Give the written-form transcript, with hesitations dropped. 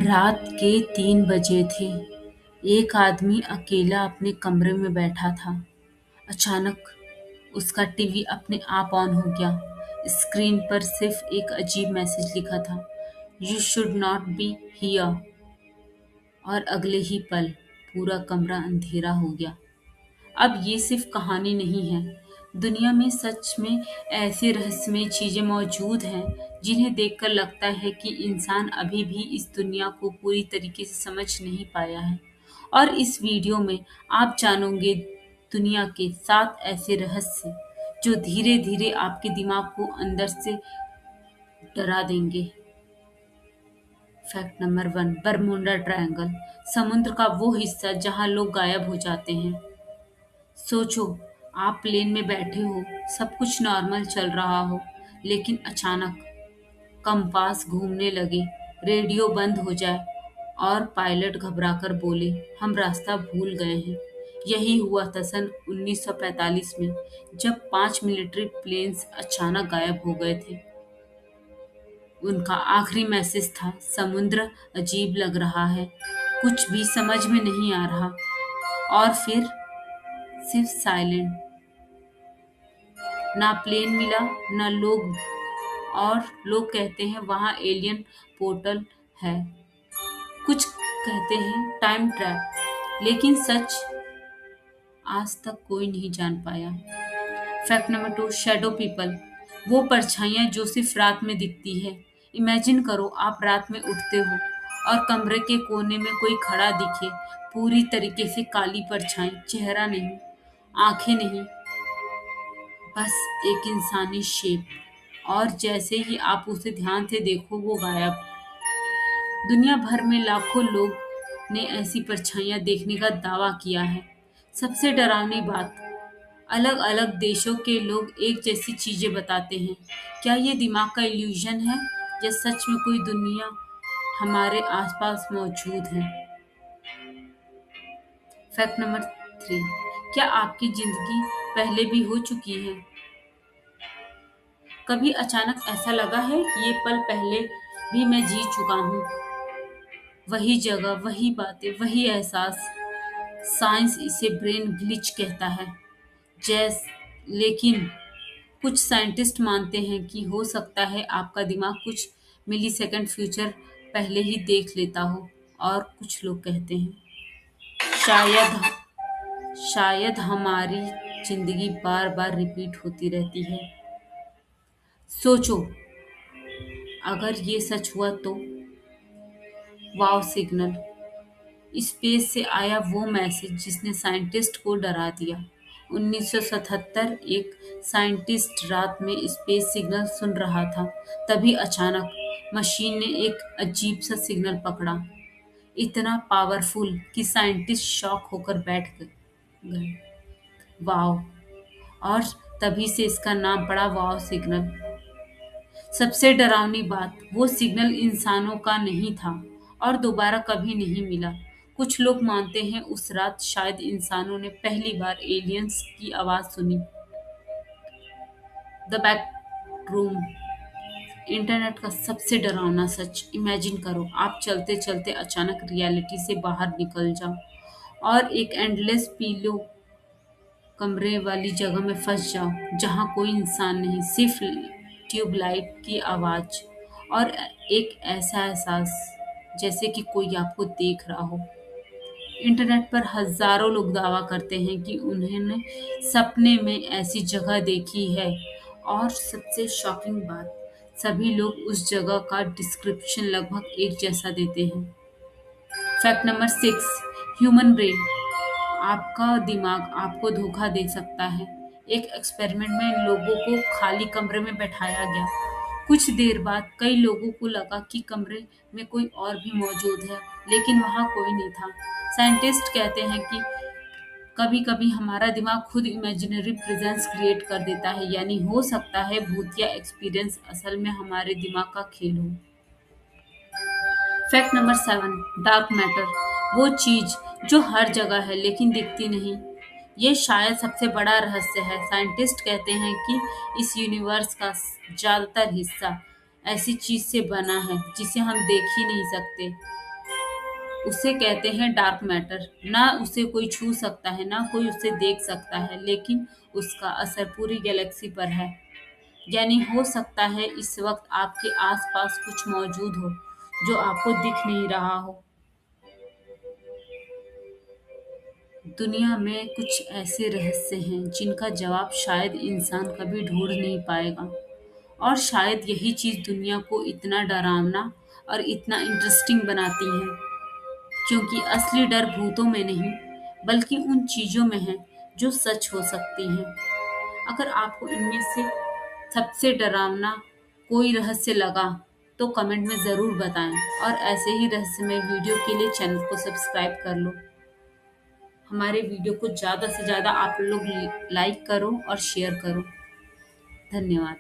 रात के 3 बजे थे। एक आदमी अकेला अपने कमरे में बैठा था। अचानक उसका टीवी अपने आप ऑन हो गया। स्क्रीन पर सिर्फ एक अजीब मैसेज लिखा था, "you should not be here". और अगले ही पल पूरा कमरा अंधेरा हो गया। अब ये सिर्फ कहानी नहीं है। दुनिया में सच में ऐसे रहस्यमय चीजें मौजूद हैं जिन्हें देखकर लगता है कि इंसान अभी भी इस दुनिया को पूरी तरीके से समझ नहीं पाया है। और इस वीडियो में आप जानोगे दुनिया के 7 ऐसे रहस्य जो धीरे धीरे आपके दिमाग को अंदर से डरा देंगे। फैक्ट नंबर 1, बरमूडा ट्रायंगल, समुद्र का वो हिस्सा जहां लोग गायब हो जाते हैं। सोचो, आप प्लेन में बैठे हो, सब कुछ नॉर्मल चल रहा हो, लेकिन अचानक कंपास घूमने लगे, रेडियो बंद हो जाए और पायलट घबराकर बोले, "हम रास्ता भूल गए हैं"। यही हुआ था सन 1945 में, जब 5 मिलिट्री प्लेन्स अचानक गायब हो गए थे। उनका आखिरी मैसेज था, "समुद्र अजीब लग रहा है, कुछ भी समझ में नहीं आ रहा"। और फिर सिर्फ साइलेंट। ना प्लेन मिला, ना लोग। और लोग कहते हैं वहाँ एलियन पोर्टल है, कुछ कहते हैं टाइम ट्रैप, लेकिन सच आज तक कोई नहीं जान पाया। फैक्ट नंबर 2, शैडो पीपल, वो परछाइयाँ जो सिर्फ रात में दिखती है। इमेजिन करो, आप रात में उठते हो और कमरे के कोने में कोई खड़ा दिखे, पूरी तरीके से काली परछाई, चेहरा नहीं, आंखें नहीं, बस एक इंसानी शेप। और जैसे ही आप उसे ध्यान से देखो वो गायब। दुनिया भर में लाखों लोग ने ऐसी परछाइयां देखने का दावा किया है। सबसे डरावनी बात, अलग अलग देशों के लोग एक जैसी चीजें बताते हैं। क्या ये दिमाग का इल्यूजन है या सच में कोई दुनिया हमारे आसपास मौजूद है? फैक्ट नंबर 3, क्या आपकी जिंदगी पहले भी हो चुकी है? कभी अचानक ऐसा लगा है कि ये पल पहले भी मैं जी चुका हूँ? वही जगह, वही बातें, वही एहसास। साइंस इसे ब्रेन ग्लिच कहता है। जैस लेकिन कुछ साइंटिस्ट मानते हैं कि हो सकता है आपका दिमाग कुछ मिलीसेकंड फ्यूचर पहले ही देख लेता हो। और कुछ लोग कहते हैं शायद शायद हमारी जिंदगी बार बार रिपीट होती रहती है। सोचो, अगर ये सच हुआ तो। वाव सिग्नल, स्पेस से आया वो मैसेज जिसने साइंटिस्ट को डरा दिया। 1977 एक साइंटिस्ट रात में स्पेस सिग्नल सुन रहा था। तभी अचानक मशीन ने एक अजीब सा सिग्नल पकड़ा, इतना पावरफुल कि साइंटिस्ट शॉक होकर बैठ गए। वाव! और तभी से इसका नाम पड़ा वाव सिग्नल। सबसे डरावनी बात, वो सिग्नल इंसानों का नहीं था और दोबारा कभी नहीं मिला। कुछ लोग मानते हैं उस रात शायद इंसानों ने पहली बार एलियंस की आवाज सुनी। द बैक रूम, इंटरनेट का सबसे डरावना सच। इमेजिन करो, आप चलते चलते अचानक रियलिटी से बाहर निकल जाओ और एक एंडलेस पीलो कमरे वाली जगह में फंस जाओ जहां कोई इंसान नहीं, सिर्फ ट्यूबलाइट की आवाज और एक ऐसा एहसास जैसे कि कोई आपको देख रहा हो। इंटरनेट पर हजारों लोग दावा करते हैं कि उन्होंने सपने में ऐसी जगह देखी है। और सबसे शॉकिंग बात, सभी लोग उस जगह का डिस्क्रिप्शन लगभग एक जैसा देते हैं। फैक्ट नंबर 6, ह्यूमन ब्रेन, आपका दिमाग आपको धोखा दे सकता है। एक एक्सपेरिमेंट में लोगों को खाली कमरे में बैठाया गया। कुछ देर बाद कई लोगों को लगा कि कमरे में कोई और भी मौजूद है, लेकिन वहां कोई नहीं था। साइंटिस्ट कहते हैं कि कभी-कभी हमारा दिमाग खुद इमेजिनरी प्रेजेंस क्रिएट कर देता है, यानी हो सकता है भूतिया एक्सपीरियंस असल में हमारे दिमाग का खेल हो। फैक्ट नंबर 7, डार्क मैटर, वो चीज जो हर जगह है लेकिन दिखती नहीं। ये शायद सबसे बड़ा रहस्य है। साइंटिस्ट कहते हैं कि इस यूनिवर्स का ज्यादातर हिस्सा ऐसी चीज से बना है जिसे हम देख ही नहीं सकते। उसे कहते हैं डार्क मैटर। ना उसे कोई छू सकता है, ना कोई उसे देख सकता है, लेकिन उसका असर पूरी गैलेक्सी पर है। यानी हो सकता है इस वक्त आपके आसपास कुछ मौजूद हो जो आपको दिख नहीं रहा हो। दुनिया में कुछ ऐसे रहस्य हैं जिनका जवाब शायद इंसान कभी ढूंढ नहीं पाएगा, और शायद यही चीज दुनिया को इतना डरावना और इतना इंटरेस्टिंग बनाती है, क्योंकि असली डर भूतों में नहीं, बल्कि उन चीजों में है जो सच हो सकती हैं। अगर आपको इनमें से सबसे डरावना कोई रहस्य लगा तो कमेंट में ज़रूर बताएं, और ऐसे ही रहस्यमय वीडियो के लिए चैनल को सब्सक्राइब कर लो। हमारे वीडियो को ज़्यादा से ज़्यादा आप लोग लाइक करो और शेयर करो। धन्यवाद।